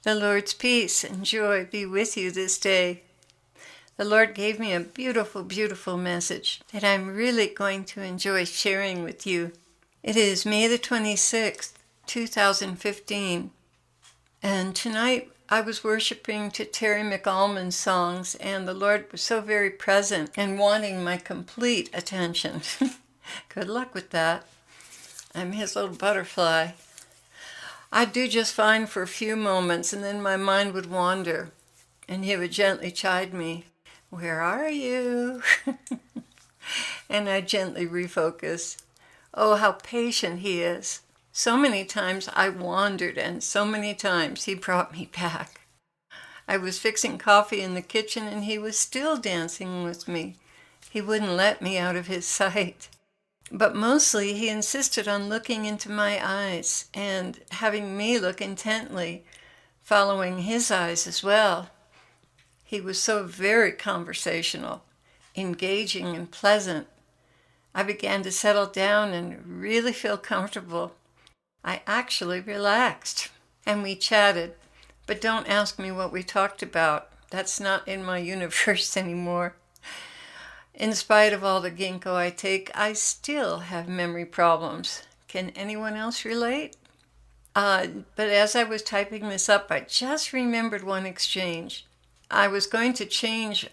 The Lord's peace and joy be with you this day. The Lord gave me a beautiful, beautiful message that I'm really going to enjoy sharing with you. It is May the 26th, 2015. And tonight I was worshiping to Terry McAlmond's songs, and the Lord was so very present and wanting my complete attention. Good luck with that. I'm his little butterfly. I'd do just fine for a few moments, and then my mind would wander, and he would gently chide me, "Where are you?" And I'd gently refocus. Oh, how patient he is. So many times I wandered, and so many times he brought me back. I was fixing coffee in the kitchen, and he was still dancing with me. He wouldn't let me out of his sight. But mostly he insisted on looking into my eyes and having me look intently, following his eyes as well. He was so very conversational, engaging, and pleasant. I began to settle down and really feel comfortable. I actually relaxed, and we chatted, but don't ask me what we talked about. That's not in my universe anymore. In spite of all the ginkgo I take, I still have memory problems. Can anyone else relate? But as I was typing this up, I just remembered one exchange. I was going to change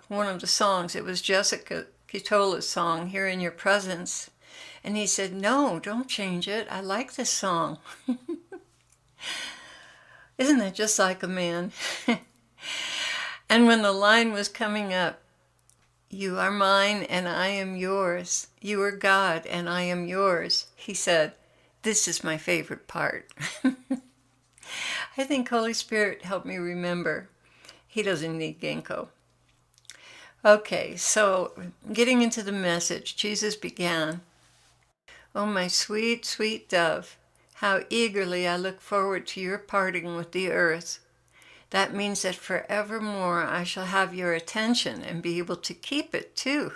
one of the songs. It was Jessica Kitola's song, "Here in Your Presence." And he said, "No, don't change it. I like this song." Isn't that just like a man? And when the line was coming up, "You are mine and I am yours. You are God and I am yours," he said, "This is my favorite part." I think Holy Spirit helped me remember. He doesn't need ginkgo. Okay, so getting into the message, Jesus began, "Oh, my sweet, sweet dove, how eagerly I look forward to your parting with the earth. That means that forevermore I shall have your attention and be able to keep it too."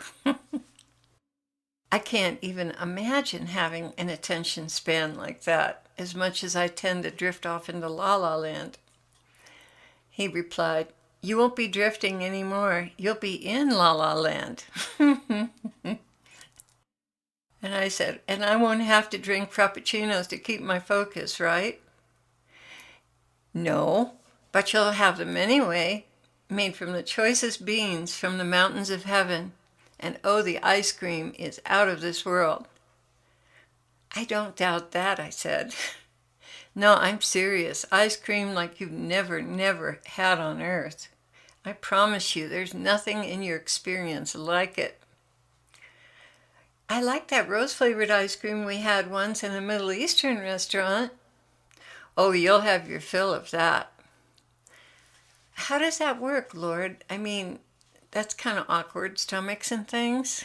I can't even imagine having an attention span like that, as much as I tend to drift off into la la land. He replied, "You won't be drifting anymore. You'll be in la la land." And I said, "And I won't have to drink frappuccinos to keep my focus, right?" "No. But you'll have them anyway, made from the choicest beans from the mountains of heaven. And oh, the ice cream is out of this world." "I don't doubt that," I said. "No, I'm serious. Ice cream like you've never had on earth. I promise you, there's nothing in your experience like it." "I like that rose-flavored ice cream we had once in a Middle Eastern restaurant." "Oh, you'll have your fill of that." "How does that work, Lord? I mean, that's kind of awkward, stomachs and things."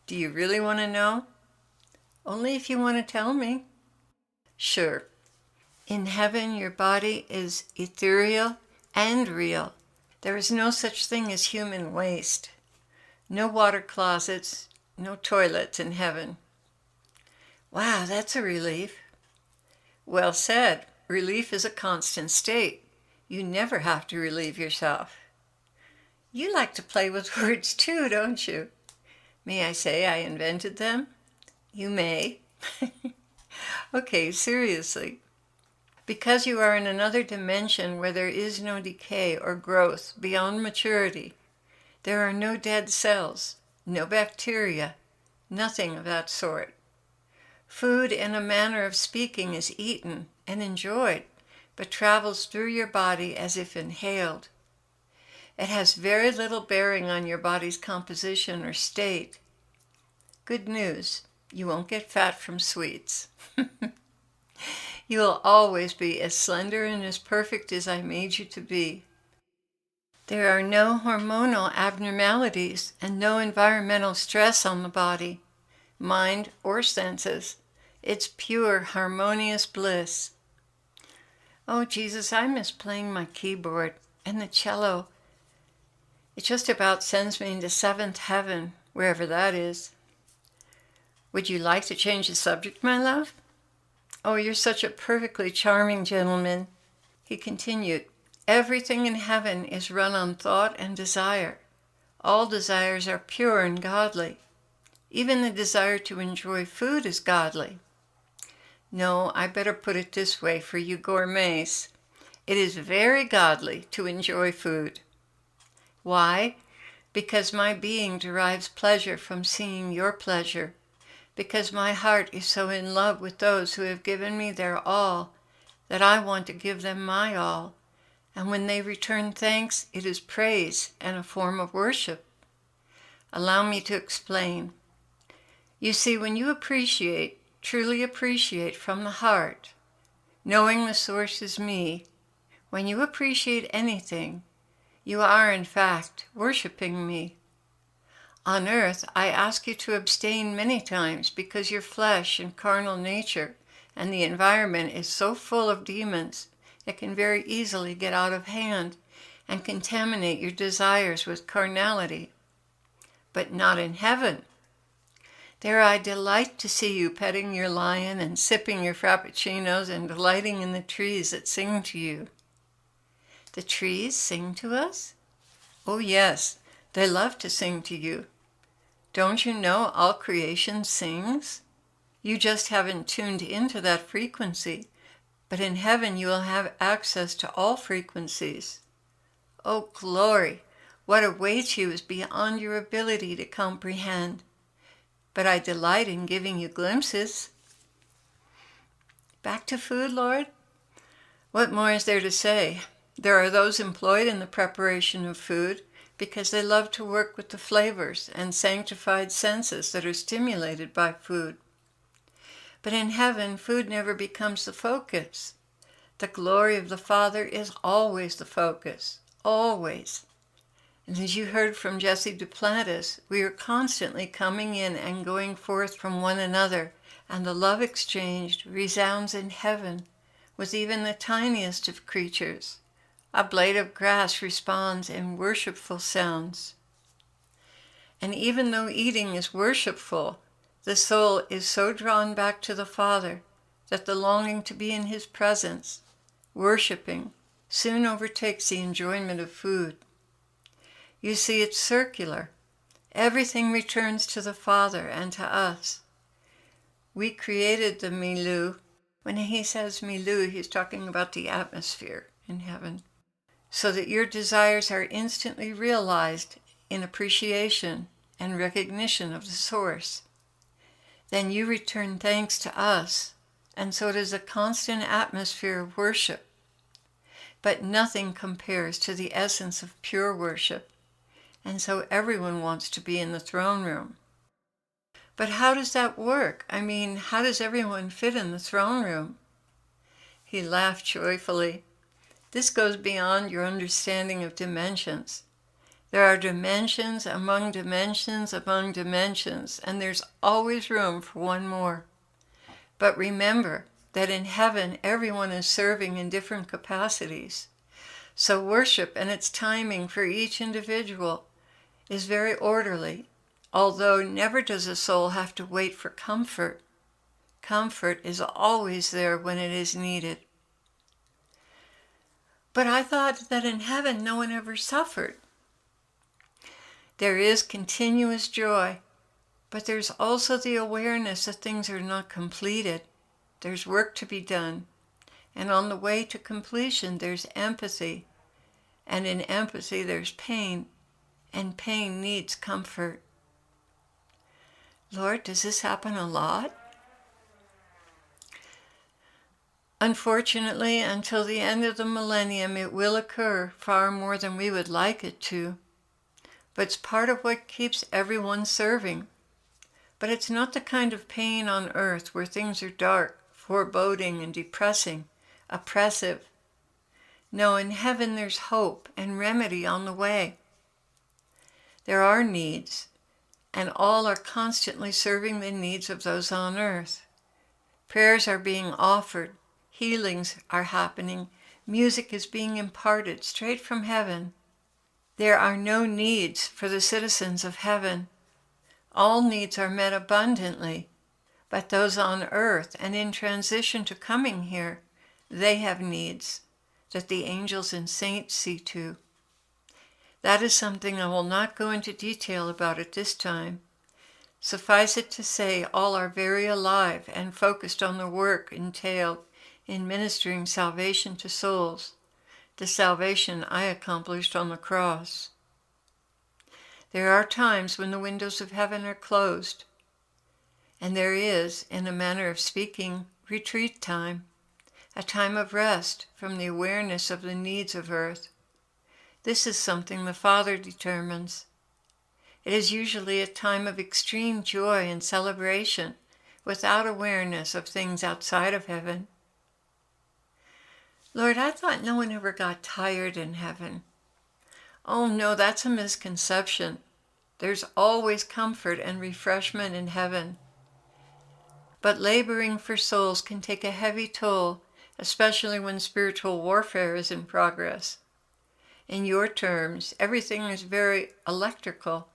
"Do you really want to know?" "Only if you want to tell me." "Sure. In heaven, your body is ethereal and real. There is no such thing as human waste. No water closets, no toilets in heaven." "Wow, that's a relief." "Well said. Relief is a constant state. You never have to relieve yourself." "You like to play with words too, don't you?" "May I say I invented them?" "You may." Okay, seriously. Because you are in another dimension where there is no decay or growth beyond maturity, there are no dead cells, no bacteria, nothing of that sort. Food in a manner of speaking is eaten and enjoyed, but travels through your body as if inhaled. It has very little bearing on your body's composition or state. Good news, you won't get fat from sweets. You will always be as slender and as perfect as I made you to be. There are no hormonal abnormalities and no environmental stress on the body, mind, or senses. It's pure, harmonious bliss. Oh, Jesus, I miss playing my keyboard and the cello. It just about sends me into seventh heaven, wherever that is. Would you like to change the subject, my love? Oh, you're such a perfectly charming gentleman. He continued, everything in heaven is run on thought and desire. All desires are pure and godly. Even the desire to enjoy food is godly. No, I better put it this way for you gourmets. It is very godly to enjoy food. Why? Because my being derives pleasure from seeing your pleasure. Because my heart is so in love with those who have given me their all that I want to give them my all. And when they return thanks, it is praise and a form of worship. Allow me to explain. You see, when you appreciate, truly appreciate from the heart, knowing the source is me, when you appreciate anything, you are in fact worshiping me. On earth, I ask you to abstain many times because your flesh and carnal nature and the environment is so full of demons, it can very easily get out of hand and contaminate your desires with carnality. But not in heaven. There I delight to see you petting your lion and sipping your frappuccinos and delighting in the trees that sing to you. The trees sing to us? Oh yes, they love to sing to you. Don't you know all creation sings? You just haven't tuned into that frequency, but in heaven you will have access to all frequencies. Oh glory, what awaits you is beyond your ability to comprehend. But I delight in giving you glimpses. Back to food, Lord? What more is there to say? There are those employed in the preparation of food because they love to work with the flavors and sanctified senses that are stimulated by food. But in heaven, food never becomes the focus. The glory of the Father is always the focus, always. And as you heard from Jesse Duplantis, we are constantly coming in and going forth from one another, and the love exchanged resounds in heaven with even the tiniest of creatures. A blade of grass responds in worshipful sounds. And even though eating is worshipful, the soul is so drawn back to the Father that the longing to be in His presence, worshiping, soon overtakes the enjoyment of food. You see, it's circular. Everything returns to the Father and to us. We created the milieu. When he says milieu, he's talking about the atmosphere in heaven, so that your desires are instantly realized in appreciation and recognition of the source. Then you return thanks to us, and so it is a constant atmosphere of worship. But nothing compares to the essence of pure worship, and so everyone wants to be in the throne room. But how does that work? I mean, how does everyone fit in the throne room? He laughed joyfully. This goes beyond your understanding of dimensions. There are dimensions among dimensions among dimensions, and there's always room for one more. But remember that in heaven, everyone is serving in different capacities. So worship and its timing for each individual is very orderly, although never does a soul have to wait for comfort. Comfort is always there when it is needed. But I thought that in heaven no one ever suffered. There is continuous joy, but there's also the awareness that things are not completed. There's work to be done. And on the way to completion, there's empathy. And in empathy, there's pain. And pain needs comfort. Lord, does this happen a lot? Unfortunately, until the end of the millennium, it will occur far more than we would like it to. But it's part of what keeps everyone serving. But it's not the kind of pain on earth where things are dark, foreboding, and depressing, oppressive. No, in heaven there's hope and remedy on the way. There are needs, and all are constantly serving the needs of those on earth. Prayers are being offered, healings are happening, music is being imparted straight from heaven. There are no needs for the citizens of heaven. All needs are met abundantly, but those on earth and in transition to coming here, they have needs. that the angels and saints see to. That is something I will not go into detail about at this time. Suffice it to say, all are very alive and focused on the work entailed in ministering salvation to souls, the salvation I accomplished on the cross. There are times when the windows of heaven are closed, and there is, in a manner of speaking, retreat time, a time of rest from the awareness of the needs of earth. This is something the Father determines. It is usually a time of extreme joy and celebration, without awareness of things outside of heaven. Lord, I thought no one ever got tired in heaven. Oh no, that's a misconception. There's always comfort and refreshment in heaven. But laboring for souls can take a heavy toll, especially when spiritual warfare is in progress. In your terms, everything is very electrical,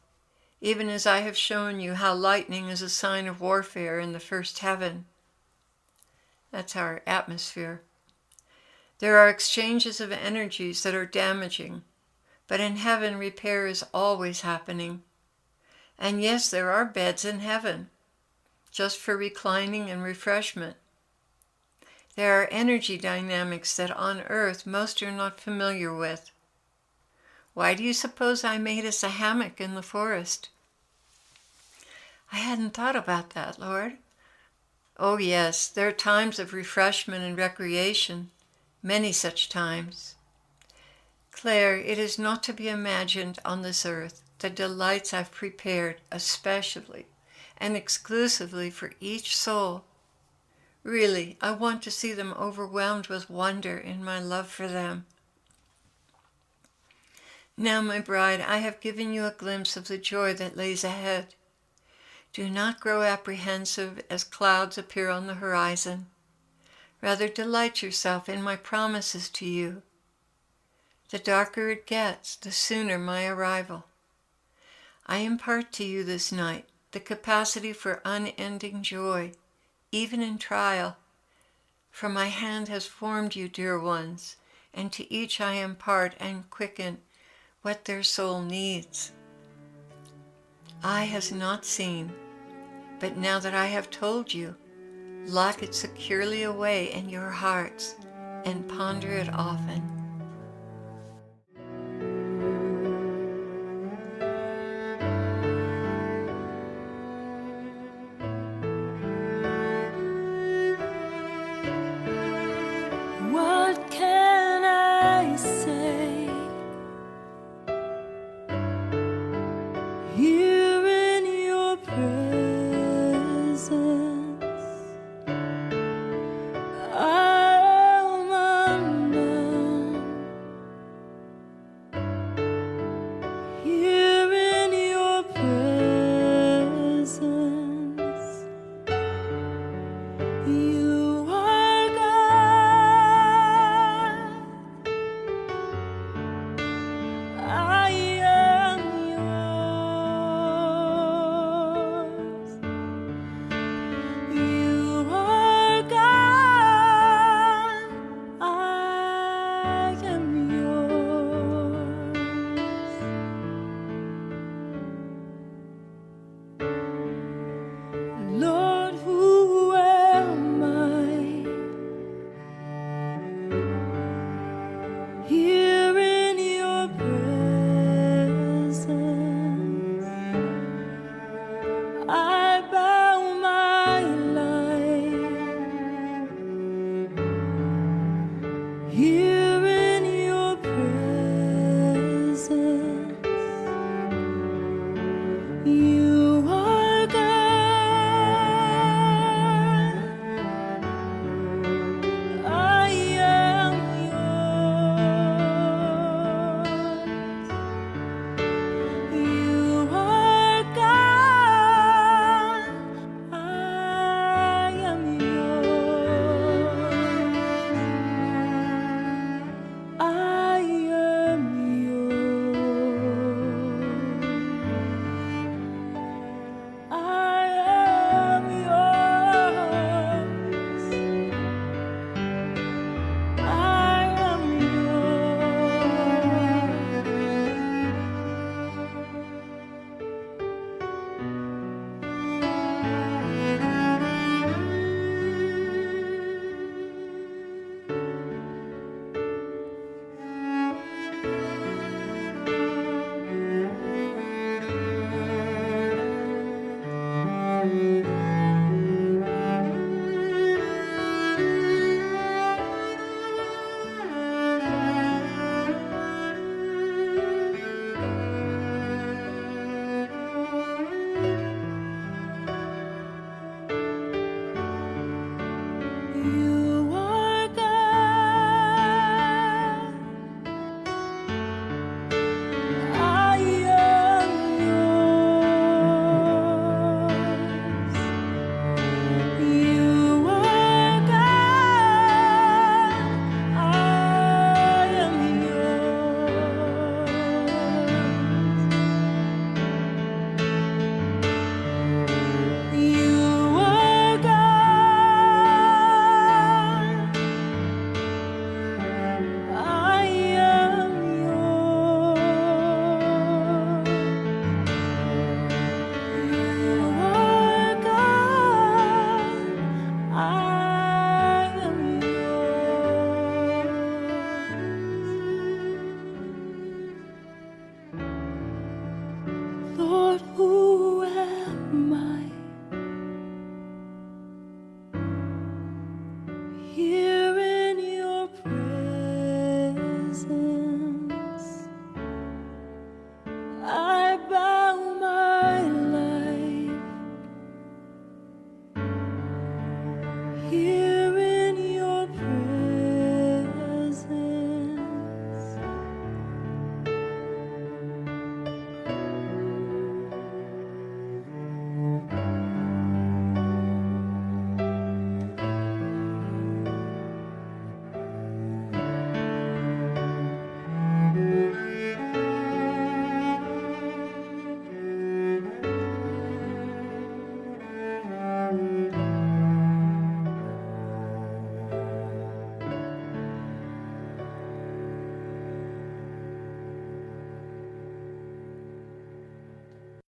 even as I have shown you how lightning is a sign of warfare in the first heaven. That's our atmosphere. There are exchanges of energies that are damaging, but in heaven repair is always happening. And yes, there are beds in heaven, just for reclining and refreshment. There are energy dynamics that on earth most are not familiar with. Why do you suppose I made us a hammock in the forest? I hadn't thought about that, Lord. Oh yes, there are times of refreshment and recreation, many such times. Clare, it is not to be imagined on this earth the delights I've prepared especially and exclusively for each soul. Really, I want to see them overwhelmed with wonder in my love for them. Now, my bride, I have given you a glimpse of the joy that lays ahead. Do not grow apprehensive as clouds appear on the horizon. Rather delight yourself in my promises to you. The darker it gets, the sooner my arrival. I impart to you this night the capacity for unending joy, even in trial. For my hand has formed you, dear ones, and to each I impart and quicken what their soul needs. Eye has not seen, but now that I have told you, lock it securely away in your hearts and ponder it often.